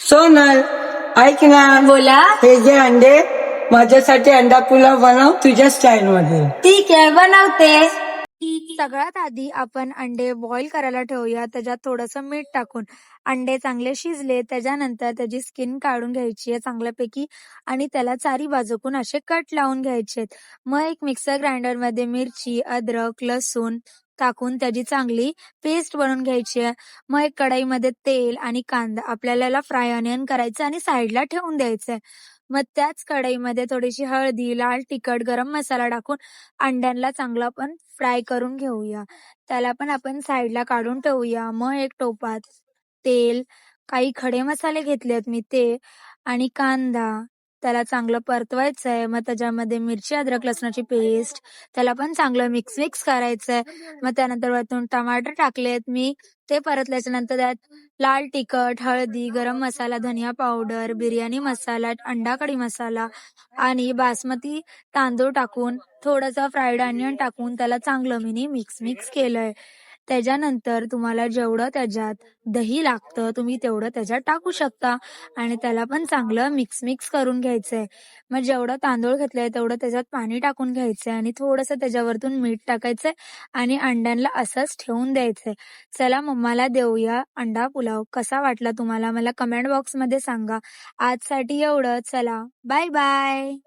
सोनल, ऐक ना. बोला. हे जे अंडे, माझ्यासाठी अंडा पुलाव बनव तुझ्या स्टाईल मध्ये. ठीक आहे, बनवते. सगळ्यात आधी आपण अंडे बॉईल करायला ठेवूया. त्याच्यात थोडंसं मीठ टाकून अंडे चांगले शिजले त्याच्यानंतर त्याची स्किन काढून घ्यायची आहे चांगल्यापैकी आणि त्याला चारी बाजूकून असे कट लावून घ्यायचे. मग एक मिक्सर ग्राइंडर मध्ये मिरची, अद्रक, लसूण टाकून त्याची चांगली पेस्ट बनवून घ्यायची आहे. मग एक कढईमध्ये तेल आणि कांदा आपल्याला फ्राय ऑनियन करायचं आणि साईडला ठेवून द्यायचंय. मग त्याच कढईमध्ये थोडीशी हळदी, लाल तिखट, गरम मसाला टाकून अंड्यांना चांगलं आपण फ्राय करून घेऊया. त्याला पण आपण साईडला काढून ठेवूया. मग एक टोपात तेल, काही खडे मसाले घेतलेत मी ते आणि कांदा त्याला चांगलं परतवायचं आहे. मग त्याच्यामध्ये मिरची, अद्रक, लसणाची पेस्ट त्याला पण चांगलं मिक्स करायचंय. मग त्यानंतर वरतून टमाटर टाकलेत मी. ते परतल्याच्या नंतर त्यात लाल तिखट, हळदी, गरम मसाला, धनिया पावडर, बिर्याणी मसाला, अंडा कढी मसाला आणि बासमती तांदूळ टाकून थोडंसं फ्राईड ऑनियन टाकून त्याला चांगलं मी मिक्स केलंय. त्याच्यानंतर तुम्हाला जेवढं त्याच्यात दही लागतं तुम्ही तेवढं त्याच्यात टाकू शकता आणि त्याला पण चांगलं मिक्स करून घ्यायचंय. मग जेवढं तांदूळ घेतलंय तेवढं त्याच्यात पाणी टाकून घ्यायचंय आणि थोडंसं त्याच्यावरतून मीठ टाकायचंय आणि अंड्यांना असंच ठेवून द्यायचंय. चला मम्माला देऊया अंडा पुलाव. कसा वाटला तुम्हाला मला कमेंट बॉक्समध्ये सांगा. आजसाठी एवढं. चला, बाय बाय.